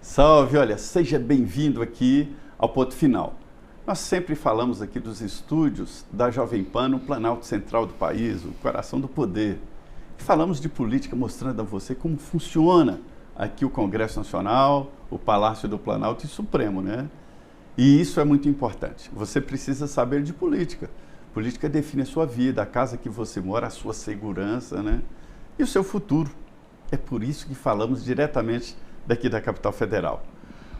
Salve, olha, seja bem-vindo aqui ao Ponto Final. Nós sempre falamos aqui dos estúdios da Jovem Pan no Planalto Central do país, o coração do poder. E falamos de política mostrando a você como funciona aqui o Congresso Nacional, o Palácio do Planalto e o Supremo, né? E isso é muito importante. Você precisa saber de política. Política define a sua vida, a casa que você mora, a sua segurança, né? E o seu futuro. É por isso que falamos diretamente daqui da capital federal.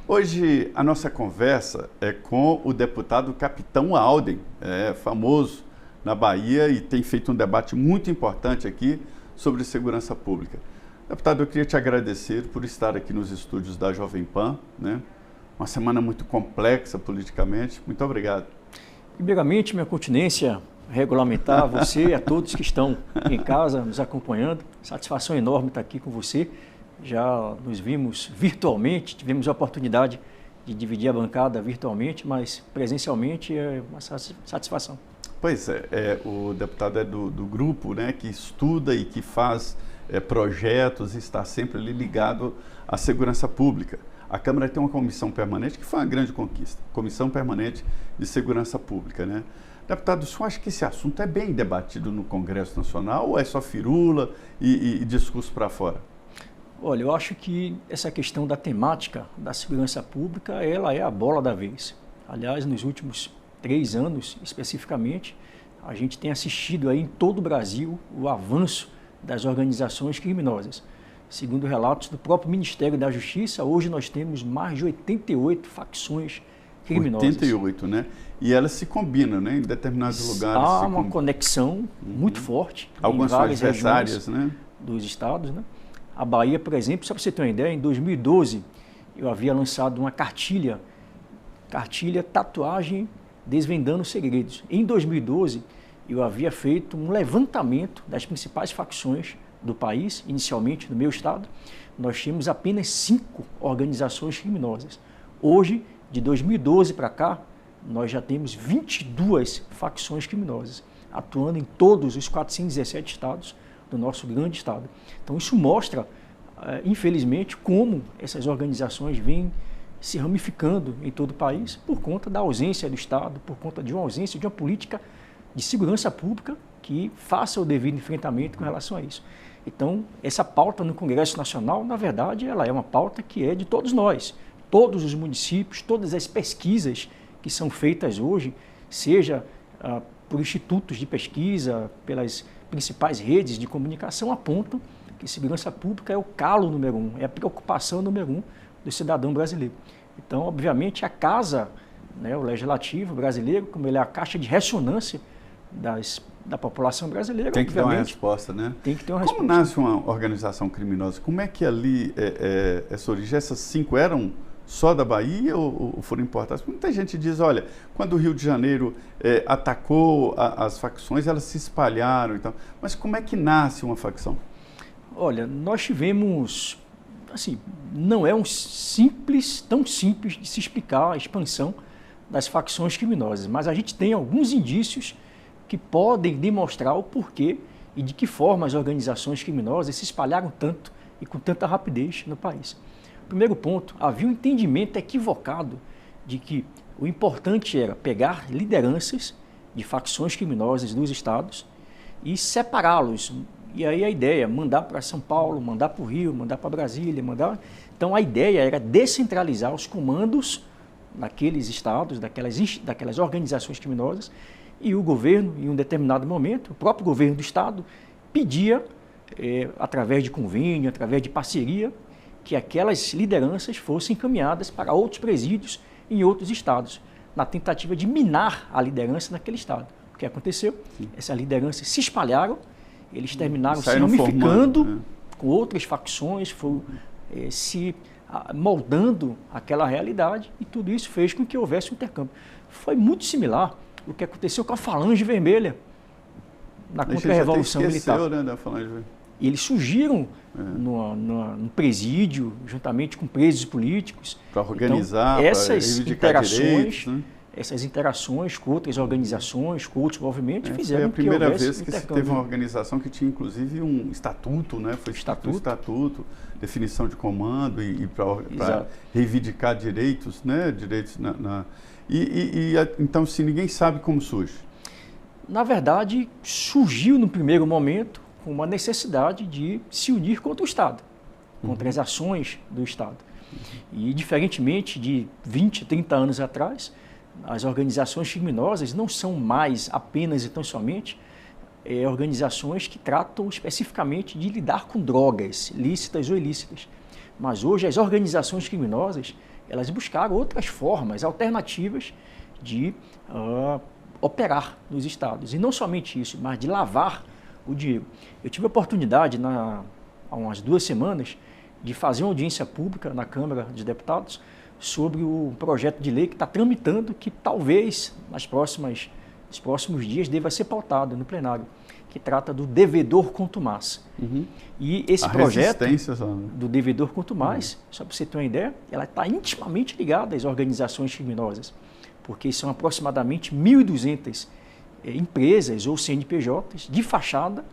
Hoje a nossa conversa é com o deputado Capitão Alden, famoso na Bahia e tem feito um debate muito importante aqui sobre segurança pública. Deputado, eu queria te agradecer por estar aqui nos estúdios da Jovem Pan, né? Uma semana muito complexa politicamente. Muito obrigado. Primeiramente, minha continência regulamentar a você e a todos que estão em casa nos acompanhando. Satisfação enorme estar aqui com você. Já nos vimos virtualmente, tivemos a oportunidade de dividir a bancada virtualmente, mas presencialmente é uma satisfação. Pois é, o deputado é do grupo, né, que estuda e que faz projetos e está sempre ali ligado à segurança pública. A Câmara tem uma comissão permanente, que foi uma grande conquista, Comissão Permanente de Segurança Pública, né? Deputado, o senhor acha que esse assunto é bem debatido no Congresso Nacional ou é só firula e discurso para fora? Olha, eu acho que essa questão da temática da segurança pública, ela é a bola da vez. Aliás, nos últimos 3 anos, especificamente, a gente tem assistido aí em todo o Brasil o avanço das organizações criminosas. Segundo relatos do próprio Ministério da Justiça, hoje nós temos mais de 88 facções criminosas. 88, né? E elas se combinam, né? Em determinados lugares. Há uma conexão muito forte. Algumas são adversárias, né? Dos estados, né? A Bahia, por exemplo, só para você ter uma ideia, em 2012 eu havia lançado uma cartilha Tatuagem Desvendando Segredos. Em 2012 eu havia feito um levantamento das principais facções do país, inicialmente no meu estado. Nós tínhamos apenas 5 organizações criminosas. Hoje, de 2012 para cá, nós já temos 22 facções criminosas, atuando em todos os 417 estados do nosso grande estado. Então isso mostra, infelizmente, como essas organizações vêm se ramificando em todo o país por conta da ausência do Estado, por conta de uma ausência de uma política de segurança pública que faça o devido enfrentamento com relação a isso. Então, essa pauta no Congresso Nacional, na verdade, ela é uma pauta que é de todos nós, todos os municípios, todas as pesquisas que são feitas hoje, seja por institutos de pesquisa, pelas principais redes de comunicação, apontam que segurança pública é o calo número 1, é a preocupação número 1 do cidadão brasileiro. Então, obviamente, a casa, né, o legislativo brasileiro, como ele é a caixa de ressonância da população brasileira, tem que ter uma resposta, né? Tem que ter uma resposta. Como nasce uma organização criminosa? Como é que ali essa origem, essas 5 eram só da Bahia ou foram importadas? Muita gente diz, olha, quando o Rio de Janeiro atacou as facções, elas se espalharam e tal. Mas como é que nasce uma facção? Olha, nós tivemos, assim, não é tão simples de se explicar a expansão das facções criminosas, mas a gente tem alguns indícios que podem demonstrar o porquê e de que forma as organizações criminosas se espalharam tanto e com tanta rapidez no país. Primeiro ponto, havia um entendimento equivocado de que o importante era pegar lideranças de facções criminosas dos estados e separá-los. E aí a ideia, mandar para São Paulo, mandar para o Rio, mandar para Brasília, Então a ideia era descentralizar os comandos naqueles estados, daquelas organizações criminosas, e o governo, em um determinado momento, o próprio governo do estado pedia, através de convênio, através de parceria, que aquelas lideranças fossem encaminhadas para outros presídios em outros estados, na tentativa de minar a liderança naquele estado. O que aconteceu? Essas lideranças se espalharam, eles terminaram se ramificando com outras facções, se moldando aquela realidade, e tudo isso fez com que houvesse um intercâmbio. Foi muito similar o que aconteceu com a Falange Vermelha na Contra-Revolução Militar. Né, da Falange Vermelha. E eles surgiram no presídio, juntamente com presos políticos. Para organizar, então, essas para reivindicar interações direitos, né? essas interações com outras organizações, com outros movimentos, fizeram que houvesse foi a primeira vez que se teve uma organização que tinha inclusive um estatuto, né? Foi um estatuto, definição de comando e para reivindicar direitos, né? Direitos então, se ninguém sabe como surge. Na verdade, surgiu no primeiro momento com uma necessidade de se unir contra o Estado, contra as ações do Estado. E, diferentemente de 20, 30 anos atrás, as organizações criminosas não são mais apenas e tão somente organizações que tratam especificamente de lidar com drogas, lícitas ou ilícitas. Mas hoje as organizações criminosas, elas buscaram outras formas alternativas de operar nos estados. E não somente isso, mas de lavar o dinheiro. Eu tive a oportunidade, há umas 2 semanas, de fazer uma audiência pública na Câmara dos Deputados sobre o projeto de lei que está tramitando, que talvez nos próximos dias deva ser pautado no plenário, que trata do devedor contumaz. E esse projeto do devedor contumaz, só para você ter uma ideia, ela está intimamente ligada às organizações criminosas, porque são aproximadamente 1.200 empresas ou CNPJs de fachada,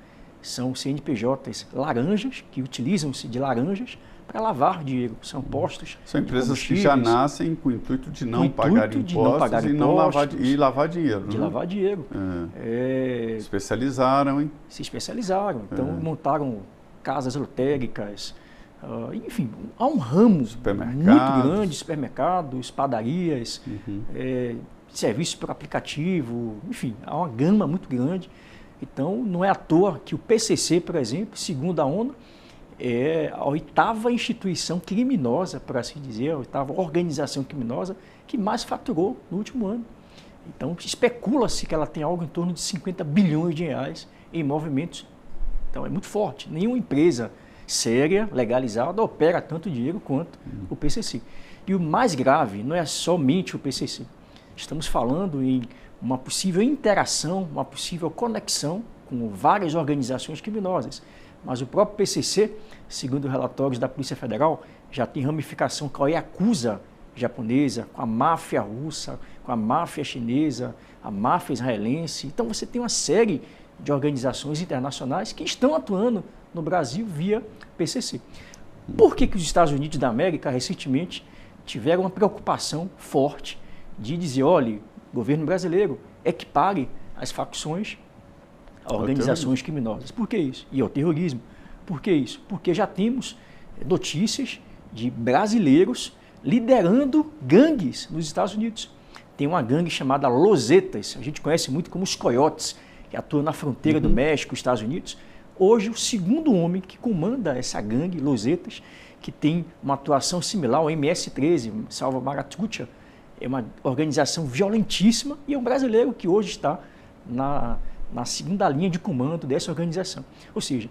são CNPJs laranjas, que utilizam-se de laranjas para lavar dinheiro. São postos. São empresas que já nascem com o intuito de não pagar impostos e lavar dinheiro. De lavar dinheiro. Se especializaram, hein? Se especializaram. Então, montaram casas lotéricas. Enfim, há um ramo muito grande, supermercados, padarias, serviços por aplicativo, enfim, há uma gama muito grande. Então, não é à toa que o PCC, por exemplo, segundo a ONU, é a 8ª instituição criminosa, por assim dizer, a 8ª organização criminosa que mais faturou no último ano. Então, especula-se que ela tem algo em torno de 50 bilhões de reais em movimentos. Então, é muito forte. Nenhuma empresa séria, legalizada, opera tanto dinheiro quanto o PCC. E o mais grave não é somente o PCC. Estamos falando em uma possível interação, uma possível conexão com várias organizações criminosas. Mas o próprio PCC, segundo relatórios da Polícia Federal, já tem ramificação com a Yakuza japonesa, com a máfia russa, com a máfia chinesa, a máfia israelense. Então você tem uma série de organizações internacionais que estão atuando no Brasil via PCC. Por que os Estados Unidos da América recentemente tiveram uma preocupação forte de dizer, olha, o governo brasileiro equipare as facções a organizações criminosas. Por que isso? E ao terrorismo. Por que isso? Porque já temos notícias de brasileiros liderando gangues nos Estados Unidos. Tem uma gangue chamada Los Zetas, a gente conhece muito como os coiotes, que atuam na fronteira do México, Estados Unidos. Hoje, o segundo homem que comanda essa gangue, Los Zetas, que tem uma atuação similar ao MS-13, Salva Maratuccia, é uma organização violentíssima e é um brasileiro que hoje está na segunda linha de comando dessa organização. Ou seja,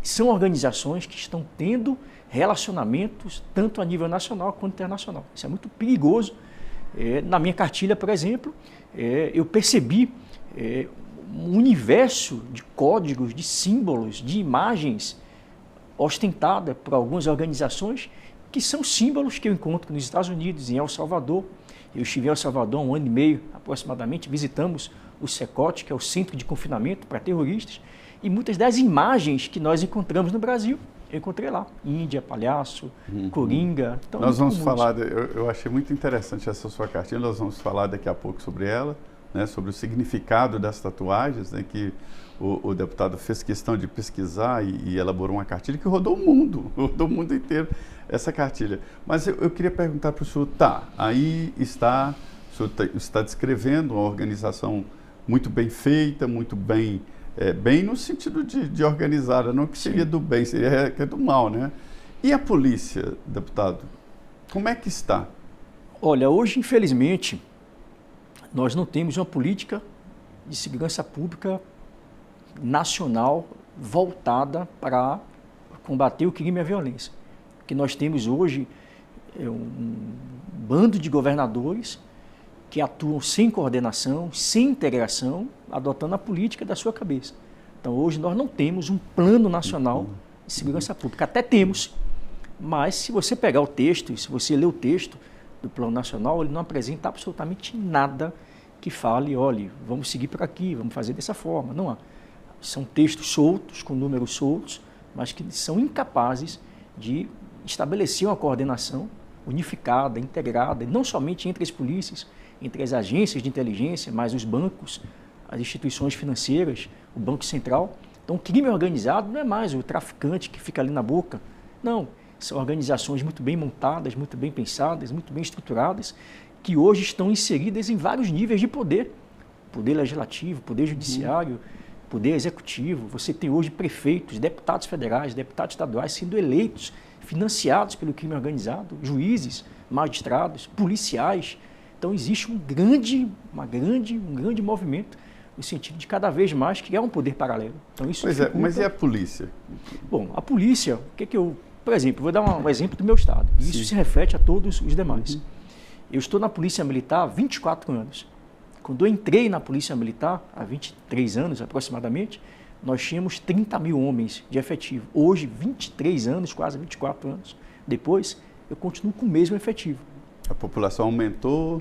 são organizações que estão tendo relacionamentos tanto a nível nacional quanto internacional. Isso é muito perigoso. Na minha cartilha, por exemplo, eu percebi um universo de códigos, de símbolos, de imagens ostentada por algumas organizações que são símbolos que eu encontro nos Estados Unidos, em El Salvador. Eu estive em El Salvador há 1 ano e meio aproximadamente, visitamos o CECOT, que é o Centro de Confinamento para Terroristas, e muitas das imagens que nós encontramos no Brasil, eu encontrei lá. Índia, palhaço, coringa. Então, nós vamos falar, eu achei muito interessante essa sua cartilha, nós vamos falar daqui a pouco sobre ela, né, sobre o significado das tatuagens, né, que o deputado fez questão de pesquisar e elaborou uma cartilha que rodou o mundo inteiro, essa cartilha. Mas eu queria perguntar para o senhor, aí o senhor está descrevendo uma organização muito bem feita, muito bem, bem no sentido de organizada, não que seria do bem, seria que é do mal, né? E a polícia, deputado, como é que está? Olha, hoje, infelizmente, nós não temos uma política de segurança pública nacional voltada para combater o crime e a violência. O que nós temos hoje é um bando de governadores que atuam sem coordenação, sem integração, adotando a política da sua cabeça. Então, hoje nós não temos um plano nacional de segurança pública. Até temos, mas se você pegar o texto, e se você ler o texto do Plano Nacional, ele não apresenta absolutamente nada que fale, olha, vamos seguir por aqui, vamos fazer dessa forma. Não há. São textos soltos, com números soltos, mas que são incapazes de estabelecer uma coordenação unificada, integrada, não somente entre as polícias, entre as agências de inteligência, mas os bancos, as instituições financeiras, o Banco Central. Então, o crime organizado não é mais o traficante que fica ali na boca. Não, são organizações muito bem montadas, muito bem pensadas, muito bem estruturadas, que hoje estão inseridas em vários níveis de poder. Poder legislativo, poder judiciário, poder executivo. Você tem hoje prefeitos, deputados federais, deputados estaduais sendo eleitos, financiados pelo crime organizado, juízes, magistrados, policiais. Então, existe um grande movimento no sentido de cada vez mais criar um poder paralelo. Então, isso dificulta... Mas e a polícia? Bom, a polícia, por exemplo, vou dar um exemplo do meu estado, e isso se reflete a todos os demais. Eu estou na Polícia Militar há 24 anos. Quando eu entrei na Polícia Militar, há 23 anos aproximadamente, nós tínhamos 30 mil homens de efetivo. Hoje, 23 anos, quase 24 anos depois, eu continuo com o mesmo efetivo. A população aumentou.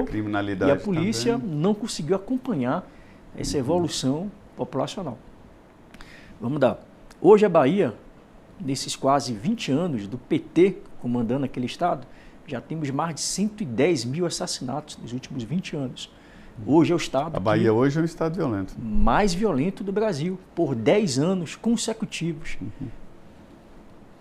A criminalidade e a polícia também não conseguiu acompanhar essa evolução populacional. Vamos dar. Hoje a Bahia, nesses quase 20 anos do PT comandando aquele estado, já temos mais de 110 mil assassinatos nos últimos 20 anos. Hoje é o estado... A Bahia hoje é um estado violento. Mais violento do Brasil, por 10 anos consecutivos.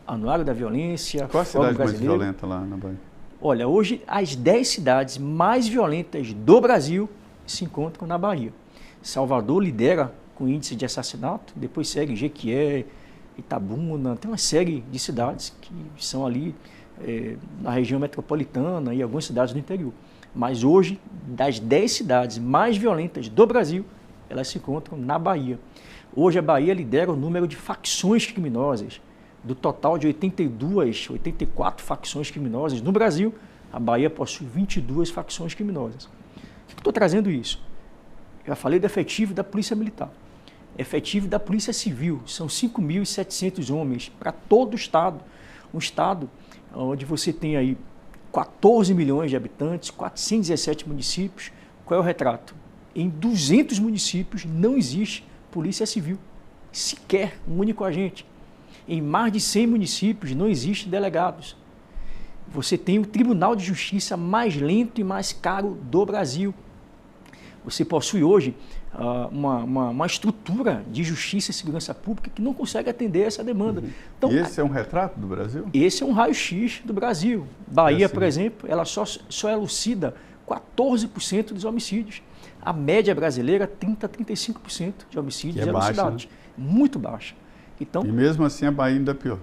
Anuário da Violência... Qual a cidade mais violenta lá na Bahia? Olha, hoje as 10 cidades mais violentas do Brasil se encontram na Bahia. Salvador lidera com índice de assassinato, depois segue Jequié, Itabuna, tem uma série de cidades que são ali na região metropolitana e algumas cidades do interior. Mas hoje, das 10 cidades mais violentas do Brasil, elas se encontram na Bahia. Hoje a Bahia lidera o número de facções criminosas. Do total de 84 facções criminosas no Brasil, a Bahia possui 22 facções criminosas. Por que eu estou trazendo isso? Já falei do efetivo da Polícia Militar. Efetivo da Polícia Civil, são 5.700 homens para todo o estado. Um estado onde você tem aí 14 milhões de habitantes, 417 municípios. Qual é o retrato? Em 200 municípios não existe Polícia Civil, sequer um único agente. Em mais de 100 municípios não existem delegados. Você tem o Tribunal de Justiça mais lento e mais caro do Brasil. Você possui hoje uma estrutura de justiça e segurança pública que não consegue atender essa demanda. Então, e esse é um retrato do Brasil? Esse é um raio-x do Brasil. Bahia, por exemplo, ela só elucida 14% dos homicídios. A média brasileira, 30% a 35% de homicídios elucidados. Né? Muito baixa. Então, e mesmo assim a Bahia ainda é pior.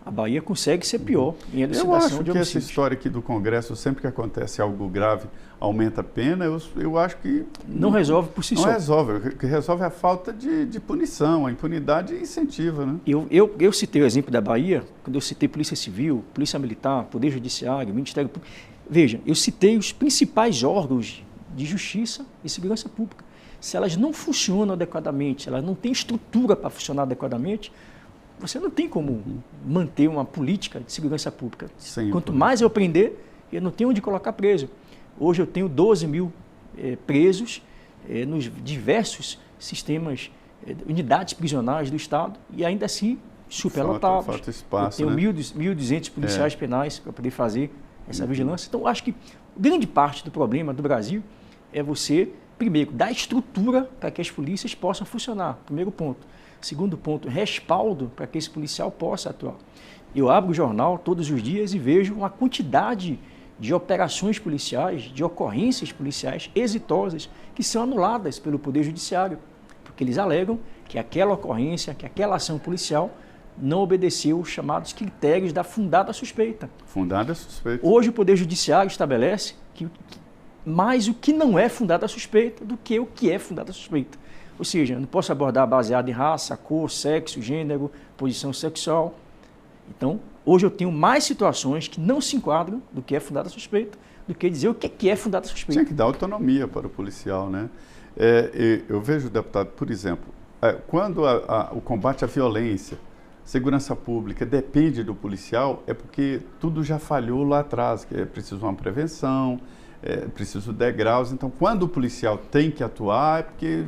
A Bahia consegue ser pior em elucidação de homicídios. Eu acho que essa história aqui do Congresso, sempre que acontece algo grave, aumenta a pena, eu acho que... Não resolve por si só. Não resolve. O que resolve é a falta de punição, a impunidade incentiva, né? Eu citei o exemplo da Bahia, quando eu citei Polícia Civil, Polícia Militar, Poder Judiciário, Ministério Público. Veja, eu citei os principais órgãos de justiça e segurança pública. Se elas não funcionam adequadamente, se elas não têm estrutura para funcionar adequadamente, você não tem como manter uma política de segurança pública. Sim, Quanto mais eu prender, eu não tenho onde colocar preso. Hoje eu tenho 12 mil presos nos diversos sistemas, unidades prisionais do Estado, e ainda assim superlotados. Falta espaço, né? Eu tenho 1.200 policiais penais para poder fazer essa vigilância. Então, acho que grande parte do problema do Brasil é você, primeiro, dar estrutura para que as polícias possam funcionar. Primeiro ponto. Segundo ponto, respaldo para que esse policial possa atuar. Eu abro o jornal todos os dias e vejo uma quantidade de operações policiais, de ocorrências policiais exitosas que são anuladas pelo Poder Judiciário, porque eles alegam que aquela ocorrência, que aquela ação policial não obedeceu os chamados critérios da fundada suspeita. Fundada suspeita. Hoje o Poder Judiciário estabelece que mais o que não é fundada suspeita do que o que é fundada suspeita. Ou seja, eu não posso abordar baseado em raça, cor, sexo, gênero, posição sexual. Então, hoje eu tenho mais situações que não se enquadram do que é fundada suspeita, do que dizer o que é fundada suspeita. Tinha que dar autonomia para o policial, né? Eu vejo, deputado, por exemplo, quando o combate à violência segurança pública depende do policial, é porque tudo já falhou lá atrás, que é preciso uma prevenção, é preciso degraus. Então, quando o policial tem que atuar, é porque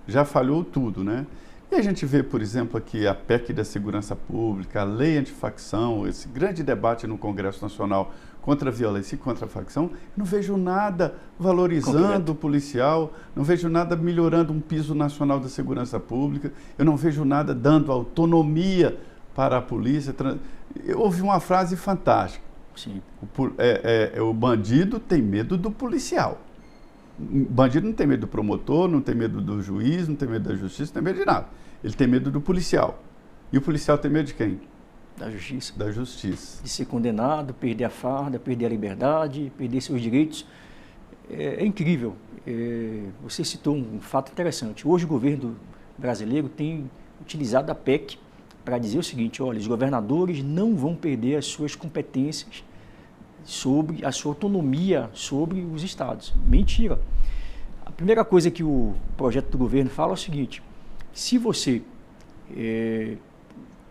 já falhou tudo, né? E a gente vê, por exemplo, aqui a PEC da segurança pública, a lei antifacção, esse grande debate no Congresso Nacional contra a violência e contra a facção. Não vejo nada valorizando o policial, não vejo nada melhorando um piso nacional da segurança pública, eu não vejo nada dando autonomia para a polícia. Houve uma frase fantástica. Sim. O bandido tem medo do policial. O bandido não tem medo do promotor, não tem medo do juiz, não tem medo da justiça, não tem medo de nada. Ele tem medo do policial. E o policial tem medo de quem? Da justiça. Da justiça. De ser condenado, perder a farda, perder a liberdade, perder seus direitos. É incrível. Você citou um fato interessante. Hoje o governo brasileiro tem utilizado a PEC para dizer o seguinte: olha, os governadores não vão perder as suas competências sobre a sua autonomia sobre os estados. Mentira. A primeira coisa que o projeto do governo fala é o seguinte: se você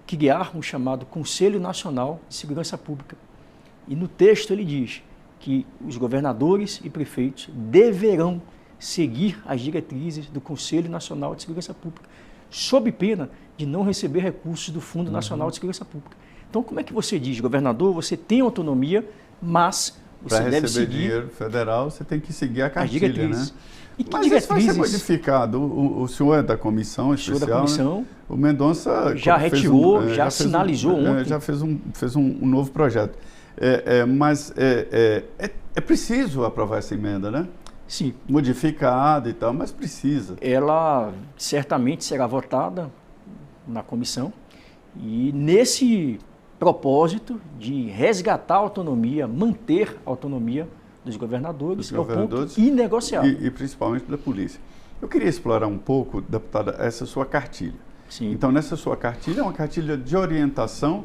criar um chamado Conselho Nacional de Segurança Pública, e no texto ele diz que os governadores e prefeitos deverão seguir as diretrizes do Conselho Nacional de Segurança Pública, sob pena de não receber recursos do Fundo Nacional de Segurança Pública. Então, como é que você diz, governador, você tem autonomia, mas você deve seguir... Para receber dinheiro federal, você tem que seguir a cartilha, né? E que mas diretrizes... isso vai ser modificado. O senhor é da comissão especial, da comissão, né? O Mendonça já retirou, já sinalizou ontem. Já fez um novo projeto. Mas é preciso aprovar essa emenda, né? Sim. Modificada e tal, mas precisa. Ela certamente será votada na comissão e nesse propósito de resgatar a autonomia, manter a autonomia dos governadores, é o ponto inegociável. E principalmente da polícia. Eu queria explorar um pouco, deputada, essa sua cartilha. Sim. Então, nessa sua cartilha, é uma cartilha de orientação,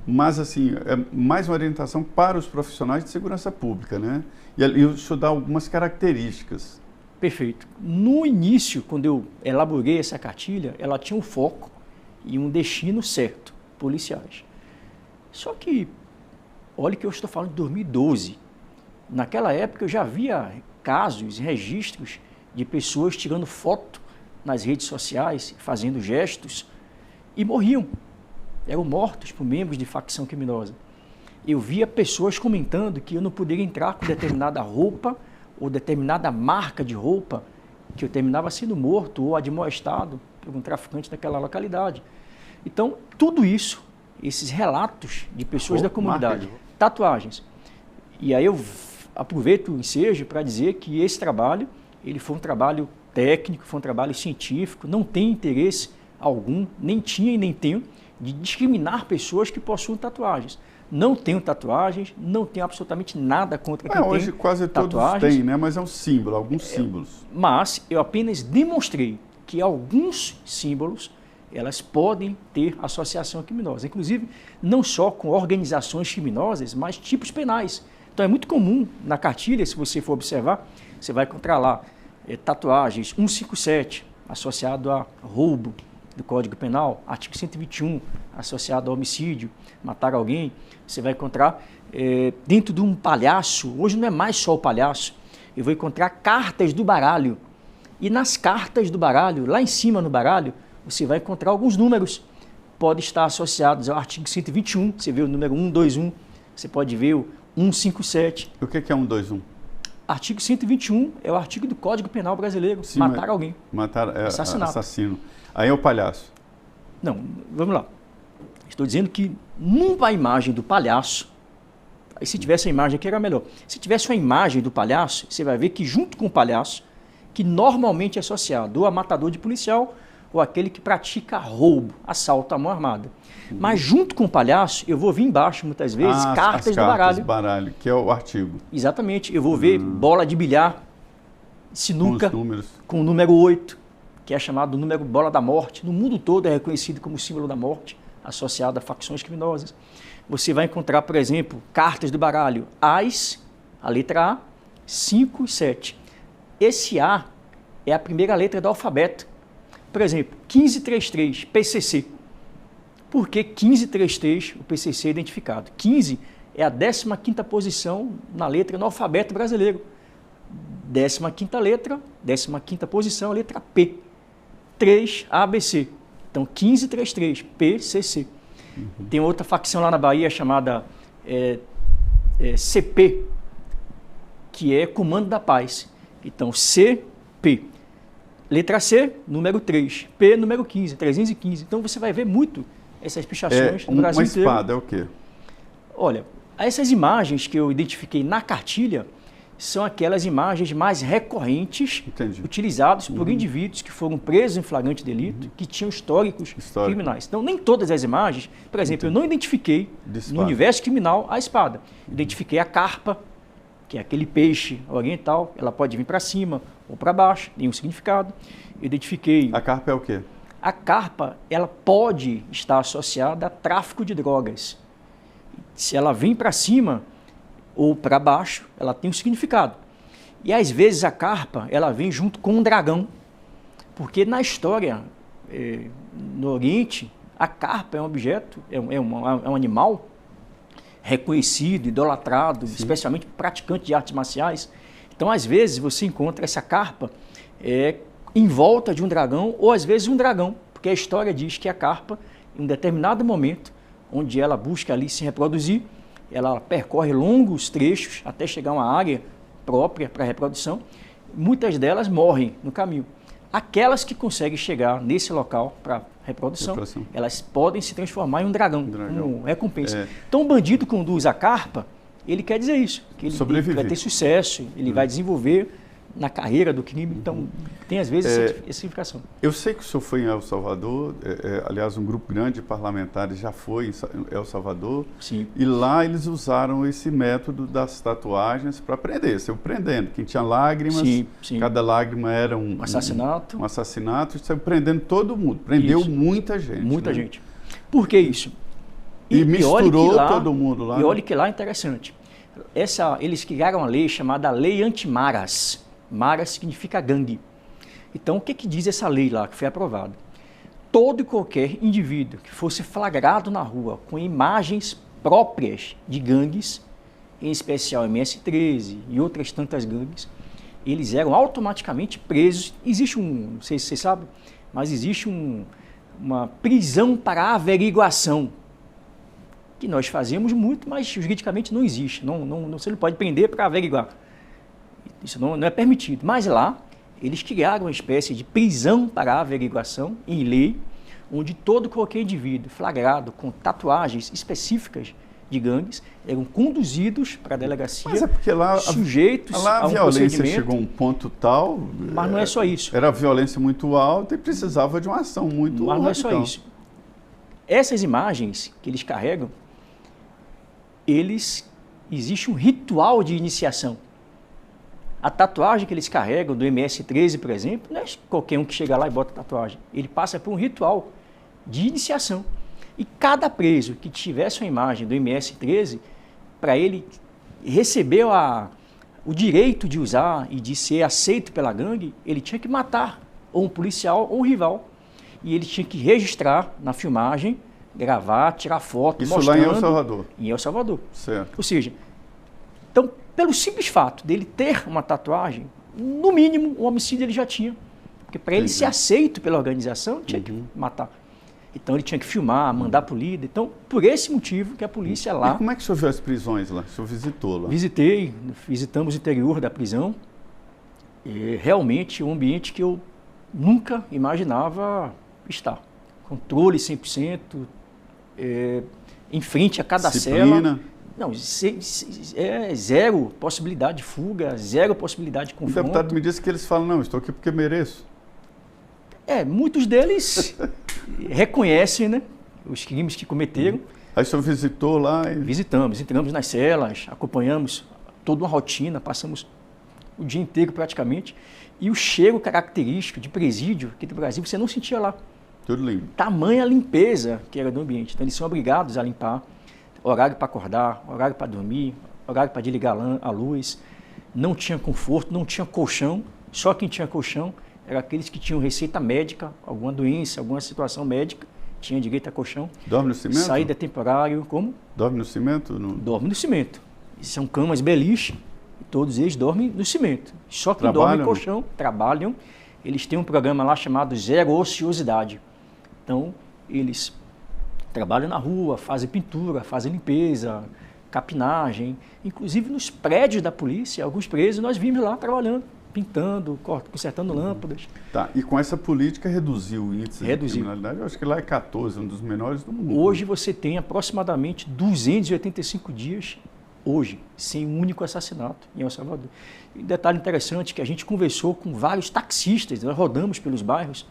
mas assim, é mais uma orientação para os profissionais de segurança pública, né? E o senhor dá algumas características. Perfeito. No início, quando eu elaborei essa cartilha, ela tinha um foco e um destino certo, policiais. Só que, olha que eu estou falando de 2012. Naquela época eu já havia casos, registros de pessoas tirando foto nas redes sociais, fazendo gestos e morriam. Eram mortos por membros de facção criminosa. Eu via pessoas comentando que eu não poderia entrar com determinada roupa ou determinada marca de roupa, que eu terminava sendo morto ou admoestado por um traficante daquela localidade. Então, tudo isso, esses relatos de pessoas da comunidade, tatuagens. E aí eu aproveito o ensejo para dizer que esse trabalho, ele foi um trabalho técnico, foi um trabalho científico, não tem interesse algum, nem tinha e nem tenho, de discriminar pessoas que possuem tatuagens. Não tenho tatuagens, não tenho absolutamente nada contra quem tem hoje quase tatuagens. Todos têm, né? Mas é um símbolo, alguns símbolos. Mas eu apenas demonstrei que alguns símbolos, elas podem ter associação criminosa. Inclusive, não só com organizações criminosas, mas tipos penais. Então é muito comum na cartilha, se você for observar, você vai encontrar lá tatuagens 157, associado a roubo do Código Penal, artigo 121, associado a homicídio, matar alguém. Você vai encontrar dentro de um palhaço, hoje não é mais só o palhaço, eu vou encontrar cartas do baralho. E nas cartas do baralho, lá em cima no baralho, você vai encontrar alguns números. Podem estar associados ao artigo 121, você vê o número 121, você pode ver o 157. O que é 121? Artigo 121 é o artigo do Código Penal brasileiro, sim, matar alguém. Matar assassino. Aí é o palhaço. Não, vamos lá. Estou dizendo que numa imagem do palhaço, aí se tivesse a imagem aqui era melhor. Se tivesse uma imagem do palhaço, você vai ver que junto com o palhaço, que normalmente é associado ou a matador de policial ou aquele que pratica roubo, assalto à mão armada. Mas junto com o palhaço, eu vou ver embaixo, muitas vezes, cartas do baralho, que é o artigo. Exatamente. Eu vou ver bola de bilhar, sinuca, com o número 8, que é chamado número bola da morte. No mundo todo é reconhecido como símbolo da morte, associado a facções criminosas. Você vai encontrar, por exemplo, cartas do baralho, As, a letra A, 5 e 7. Esse A é a primeira letra do alfabeto. Por exemplo, 1533, PCC. Por que 1533 o PCC é identificado? 15 é a 15ª posição na letra no alfabeto brasileiro. 15ª letra, 15ª posição, a letra P. 3, ABC. Então, 1533, PCC. Tem outra facção lá na Bahia chamada CP, que é Comando da Paz. Então, CP. Letra C, número 3. P, número 15, 315. Então, você vai ver muito essas pichações no Brasil inteiro. Uma espada é o quê? Olha, essas imagens que eu identifiquei na cartilha são aquelas imagens mais recorrentes utilizadas por indivíduos que foram presos em flagrante delito, que tinham históricos criminais. Então, nem todas as imagens, por exemplo, eu não identifiquei no universo criminal a espada. Identifiquei a carpa, que é aquele peixe oriental, ela pode vir para cima ou para baixo, tem um significado. Eu identifiquei... A carpa é o quê? A carpa, ela pode estar associada a tráfico de drogas. Se ela vem para cima ou para baixo, ela tem um significado. E às vezes a carpa, ela vem junto com um dragão, porque na história, no Oriente, a carpa é um objeto, é um animal reconhecido, idolatrado, especialmente praticante de artes marciais. Então, às vezes, você encontra essa carpa em volta de um dragão, ou às vezes um dragão, porque a história diz que a carpa, em um determinado momento, onde ela busca ali se reproduzir, ela percorre longos trechos até chegar a uma área própria para a reprodução. Muitas delas morrem no caminho. Aquelas que conseguem chegar nesse local para reprodução, elas podem se transformar em um dragão. Como recompensa. Então, o bandido, quando usa a carpa, ele quer dizer isso, que ele vai ter sucesso, ele vai desenvolver na carreira do crime. Então, tem às vezes essa significação. Eu sei que o senhor foi em El Salvador, aliás, um grupo grande de parlamentares já foi em El Salvador. Sim. E lá eles usaram esse método das tatuagens para prender. Saiu prendendo. Quem tinha lágrimas, cada lágrima era um assassinato. Um assassinato, saiu prendendo todo mundo. Prendeu muita gente. Muita gente. Por que isso? E misturou todo mundo lá. E olha que lá é interessante. Eles criaram uma lei chamada Lei Anti-Maras. Maras significa gangue. Então, o que diz essa lei lá que foi aprovada? Todo e qualquer indivíduo que fosse flagrado na rua com imagens próprias de gangues, em especial MS-13 e outras tantas gangues, eles eram automaticamente presos. Existe não sei se vocês sabem, mas existe uma prisão para averiguação, que nós fazemos muito, mas juridicamente não existe. Você não pode prender para averiguar. Isso não é permitido. Mas lá, eles criaram uma espécie de prisão para averiguação em lei, onde todo qualquer indivíduo flagrado com tatuagens específicas de gangues eram conduzidos para a delegacia, mas é porque lá, sujeitos a violência chegou a um ponto tal... Mas não é só isso. Era violência muito alta e precisava de uma ação muito Mas não é só isso. Essas imagens que eles carregam, existe um ritual de iniciação. A tatuagem que eles carregam do MS-13, por exemplo, não é qualquer um que chega lá e bota tatuagem. Ele passa por um ritual de iniciação. E cada preso que tivesse uma imagem do MS-13, para ele receber o direito de usar e de ser aceito pela gangue, ele tinha que matar ou um policial ou um rival. E ele tinha que registrar na filmagem, gravar, tirar foto, isso mostrando... Isso lá em El Salvador? Em El Salvador. Certo. Ou seja, então, pelo simples fato dele ter uma tatuagem, no mínimo, o homicídio ele já tinha. Porque para ele ser aceito pela organização, tinha que matar. Então, ele tinha que filmar, mandar para o líder. Então, por esse motivo que a polícia lá... E como é que o senhor viu as prisões lá? O senhor visitou lá? Visitamos o interior da prisão. E realmente, um ambiente que eu nunca imaginava estar. Controle 100%, em frente a cada cela. Não, zero possibilidade de fuga, zero possibilidade de confronto. O deputado me disse que eles falam, não, estou aqui porque mereço. Muitos deles reconhecem, né, os crimes que cometeram. Aí o senhor visitou lá? Visitamos, entramos nas celas, acompanhamos toda uma rotina, passamos o dia inteiro praticamente. E o cheiro característico de presídio aqui do Brasil, você não sentia lá. Tudo limpo. Tamanha limpeza que era do ambiente. Então, eles são obrigados a limpar. Horário para acordar, horário para dormir, horário para desligar a luz. Não tinha conforto, não tinha colchão. Só quem tinha colchão eram aqueles que tinham receita médica, alguma doença, alguma situação médica, tinha direito a colchão. Dorme no cimento? Saída temporário, como? Dorme no cimento? Dorme no cimento. São camas beliche, e todos eles dormem no cimento. Só que dormem em colchão, trabalham. Eles têm um programa lá chamado Zero Ociosidade. Então, eles trabalham na rua, fazem pintura, fazem limpeza, capinagem. Inclusive nos prédios da polícia, alguns presos, nós vimos lá trabalhando, pintando, consertando lâmpadas. Tá, e com essa política reduziu o índice de criminalidade? Eu acho que lá é 14, um dos menores do mundo. Hoje você tem aproximadamente 285 dias, hoje, sem um único assassinato em El Salvador. E um detalhe interessante que a gente conversou com vários taxistas, nós rodamos pelos bairros,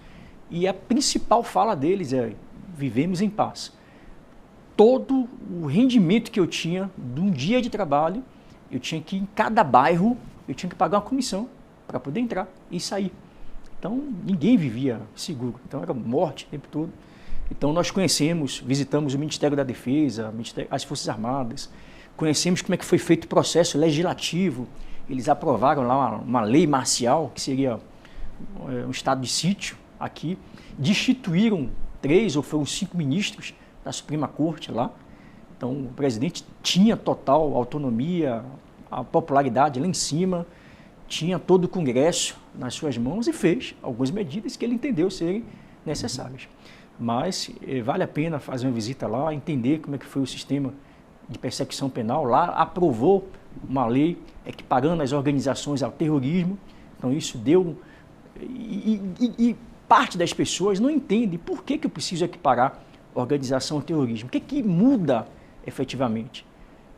e a principal fala deles é: vivemos em paz. Todo o rendimento que eu tinha de um dia de trabalho, eu tinha que, em cada bairro, eu tinha que pagar uma comissão para poder entrar e sair. Então, ninguém vivia seguro. Então, era morte o tempo todo. Então, nós conhecemos, visitamos o Ministério da Defesa, as Forças Armadas, conhecemos como é que foi feito o processo legislativo. Eles aprovaram lá uma lei marcial, que seria um estado de sítio aqui, destituíram 3 ou foram 5 ministros da Suprema Corte lá. Então, o presidente tinha total autonomia, a popularidade lá em cima, tinha todo o Congresso nas suas mãos e fez algumas medidas que ele entendeu serem necessárias. Mas vale a pena fazer uma visita lá, entender como é que foi o sistema de persecução penal. Lá aprovou uma lei equiparando as organizações ao terrorismo. Então, isso deu... E parte das pessoas não entende por que eu preciso equiparar organização ao terrorismo. O que muda efetivamente?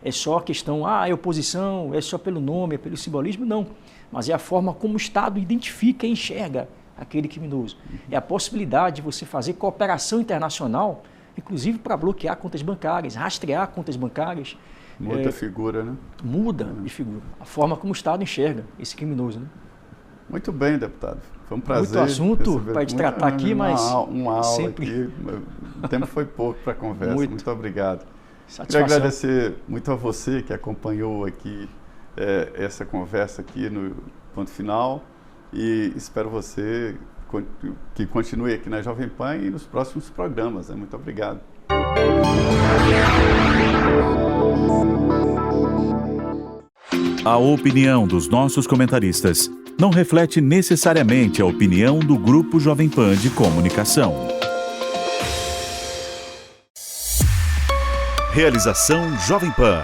É só a questão, é oposição, é só pelo nome, é pelo simbolismo? Não, mas é a forma como o Estado identifica e enxerga aquele criminoso. É a possibilidade de você fazer cooperação internacional, inclusive para bloquear contas bancárias, rastrear contas bancárias. Muda a figura, né? Muda de figura. A forma como o Estado enxerga esse criminoso, né? Muito bem, deputado. Foi um prazer. Muito assunto para te tratar aqui, mas uma aula sempre... aqui. O tempo foi pouco para a conversa. Muito obrigado. Satisfação. Queria agradecer muito a você que acompanhou aqui essa conversa aqui no Ponto Final e espero você que continue aqui na Jovem Pan e nos próximos programas. Muito obrigado. A opinião dos nossos comentaristas não reflete necessariamente a opinião do Grupo Jovem Pan de Comunicação. Realização Jovem Pan.